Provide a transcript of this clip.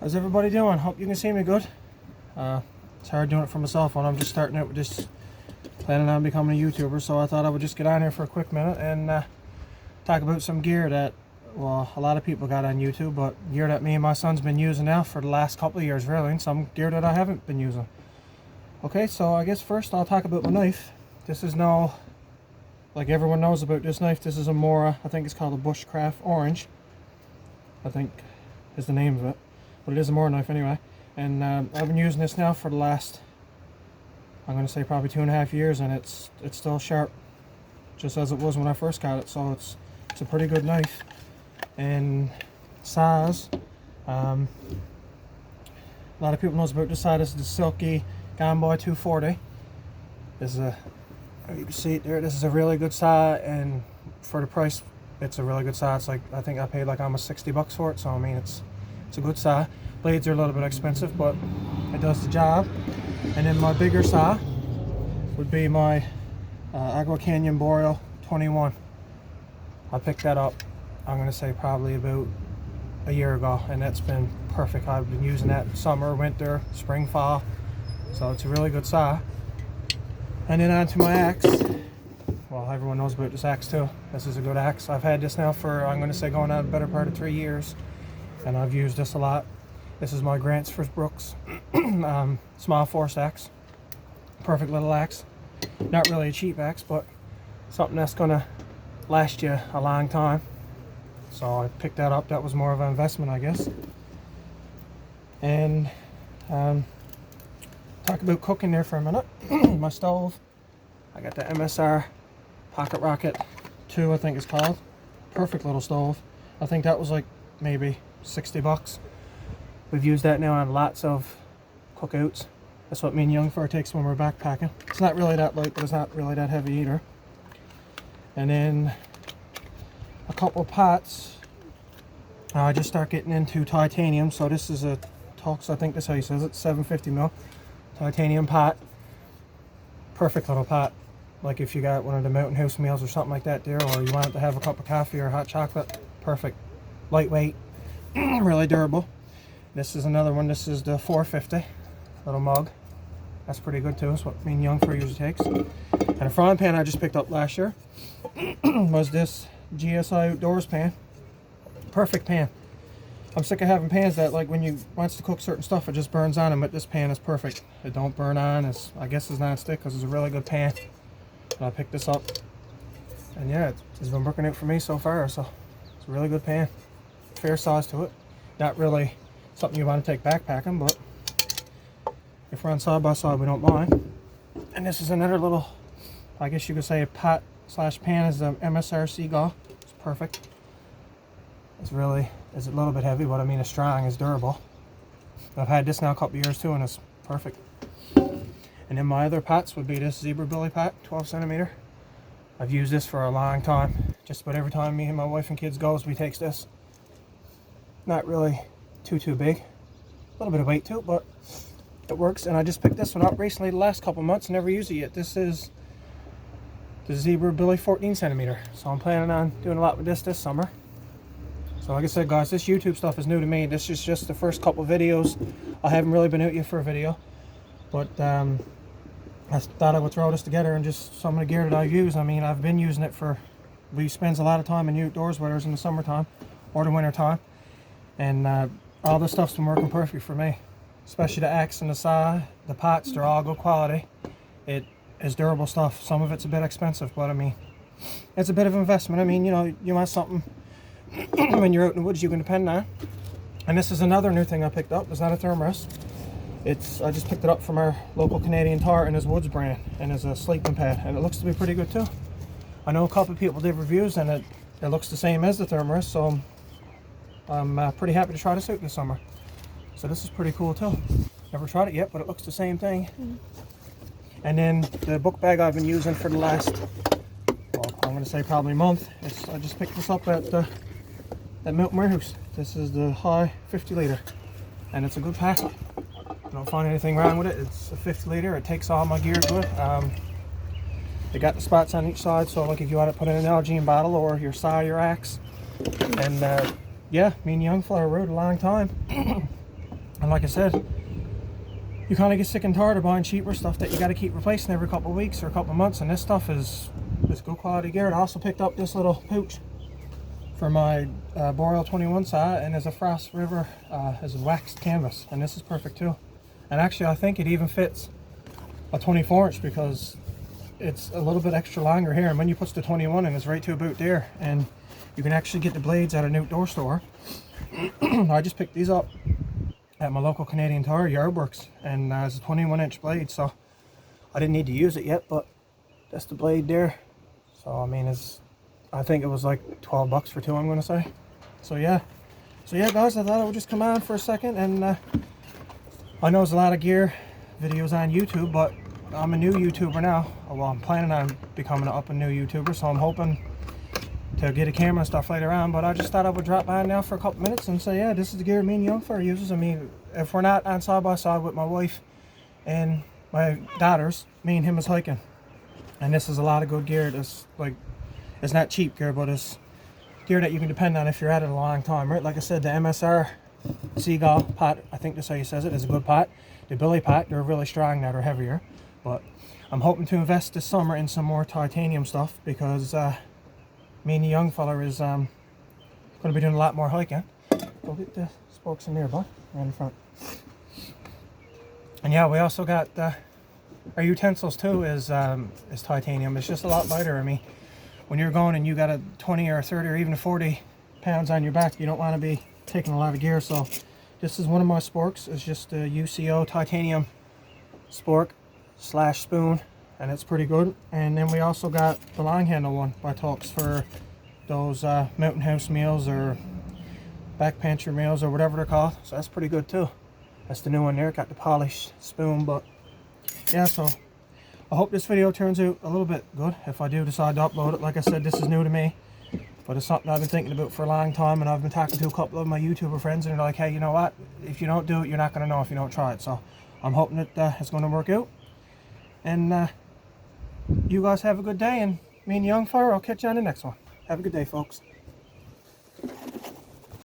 How's everybody doing? Hope you can see me good. It's hard doing it from my cell phone. I'm just starting out with this, planning on becoming a YouTuber, so I thought I would just get on here for a quick minute and talk about some gear that, well, a lot of people got on YouTube, but gear that me and my son's been using now for the last couple of years, really, and some gear that I haven't been using. Okay, so I guess first I'll talk about my knife. This is now, like everyone knows about this knife, this is a Mora, I think it's called a Bushcraft Orange, I think is the name of it. But it is a Mora knife anyway, and I've been using this now for the last, I'm going to say probably 2.5 years, and it's still sharp, just as it was when I first got it. So it's a pretty good knife. And size, a lot of people knows about this side. This is the Silky Gamboy 240. This is you can see it there. This is a really good saw, and for the price, it's a really good saw. It's like, I think I paid like almost 60 bucks for it. So I mean, it's a good saw. Blades are a little bit expensive, but it does the job. And then my bigger saw would be my Agua Canyon Boreal 21. I picked that up, I'm going to say probably about a year ago, and that's been perfect. I've been using that summer, winter, spring, fall, so it's a really good saw. And then on to my axe. Well, everyone knows about this axe too. This is a good axe. I've had this now for, I'm going to say, going on a better part of 3 years, and I've used this a lot. This is my Grants for Brooks small force axe. Perfect little axe. Not really a cheap axe, but something that's going to last you a long time. So I picked that up. That was more of an investment, I guess. And talk about cooking there for a minute. My stove, I got the MSR Pocket Rocket 2, I think it's called. Perfect little stove. I think that was like maybe 60 bucks. We've used that now on lots of cookouts. That's what me and Youngfur takes when we're backpacking. It's not really that light, but it's not really that heavy either. And then a couple of pots. I just start getting into titanium. So this is a Tox, I think that's how he says it, 750 ml titanium pot. Perfect little pot. Like if you got one of the Mountain House meals or something like that there, or you want to have a cup of coffee or hot chocolate. Perfect. Lightweight, really durable. This is another one. This is the 450 little mug. That's pretty good too. That's what me and Youngfur usually takes. And a frying pan I just picked up last year was this GSI Outdoors pan. Perfect pan. I'm sick of having pans that, like, when you wants to cook certain stuff, it just burns on them, but this pan is perfect. It don't burn on. I guess it's non-stick because it's a really good pan. And I picked this up, and yeah, it's been working out for me so far. So it's a really good pan. Fair size to it. Not really something you want to take backpacking, but if we're on side by side, we don't mind. And this is another little, I guess you could say, a pot slash pan. Is the MSR Seagull. It's perfect. It's a little bit heavy, but I mean, it's strong, it's durable. I've had this now a couple years too, and it's perfect. And then my other pots would be this Zebra Billy pot, 12 centimeter. I've used this for a long time. Just about every time me and my wife and kids goes, we takes this. Not really too big. A little bit of weight to it, but it works. And I just picked this one up recently, the last couple months, never used it yet. This is the Zebra Billy 14 centimeter. So I'm planning on doing a lot with this summer. So like I said, guys, this YouTube stuff is new to me. This is just the first couple videos. I haven't really been out yet for a video, but I thought I would throw this together and just some of the gear that I use. I mean, I've been using it for, we spends a lot of time in outdoors, whether it's in the summertime or the winter time, and all this stuff's been working perfect for me. Especially the axe and the saw, the pots, they're all good quality. It is durable stuff. Some of it's a bit expensive, but I mean, it's a bit of an investment. I mean, you know, you want something when you're out in the woods you can depend on. And this is another new thing I picked up. It's not a thermos. I just picked it up from our local Canadian Tire and his Woods brand, and it's a sleeping pad, and it looks to be pretty good too. I know a couple of people did reviews, and it looks the same as the thermos, so I'm pretty happy to try this out this summer. So this is pretty cool too. Never tried it yet, but it looks the same thing. And then the book bag I've been using for the last, well, I'm going to say probably a month. I just picked this up at Mountain Warehouse. This is the High 50 liter, and it's a good pack. I don't find anything wrong with it. It's a 50 liter. It takes all my gear good. They got the spots on each side, so like if you want to put in an Nalgene bottle or your saw, your axe. And yeah, me and Youngflower rode a long time. And like I said, you kind of get sick and tired of buying cheaper stuff that you got to keep replacing every couple of weeks or a couple of months, and this stuff is good quality gear. I also picked up this little pouch for my Boreal 21 saw, and there's a Frost River as a waxed canvas, and this is perfect too. And actually I think it even fits a 24 inch because it's a little bit extra longer here, and when you put the 21 in, it's right to about there, and you can actually get the blades at an outdoor store. I just picked these up at my local Canadian Tire, Yardworks, and it's a 21 inch blade, so I didn't need to use it yet, but that's the blade there. So I mean, I think it was like 12 bucks for two, I'm gonna say. So yeah guys, I thought I would just come on for a second, and I know there's a lot of gear videos on YouTube, but I'm a new YouTuber now. Well, I'm planning on becoming a new YouTuber, so I'm hoping to get a camera and stuff later on, but I just thought I would drop by now for a couple minutes and say, yeah, this is the gear me and Youngfire uses. I mean, if we're not on side by side with my wife and my daughters, me and him is hiking, and this is a lot of good gear. It's not cheap gear, but it's gear that you can depend on if you're at it a long time, right? Like I said, the MSR Seagull pot, I think that's how you says it, is a good pot. The Billy pot, they're really strong now, they're heavier, but I'm hoping to invest this summer in some more titanium stuff, because me and the young fella is going to be doing a lot more hiking. Go get the spokes in there, bud, right in front. And yeah, we also got our utensils too is titanium. It's just a lot lighter. I mean, when you're going and you got a 20 or 30 or even 40 pounds on your back, you don't want to be taking a lot of gear. So this is one of my sporks. It's just a UCO titanium spork / spoon, and it's pretty good. And then we also got the long handle one by Tulks for those mountain house meals or back pantry meals or whatever they're called. So that's pretty good too. That's the new one there. Got the polished spoon. But yeah, so I hope this video turns out a little bit good if I do decide to upload it. Like I said, this is new to me, but it's something I've been thinking about for a long time, and I've been talking to a couple of my YouTuber friends, and they're like, hey, you know what, if you don't do it, you're not going to know if you don't try it. So I'm hoping that it's going to work out. And you guys have a good day, and me and Youngfire, I'll catch you on the next one. Have a good day, folks.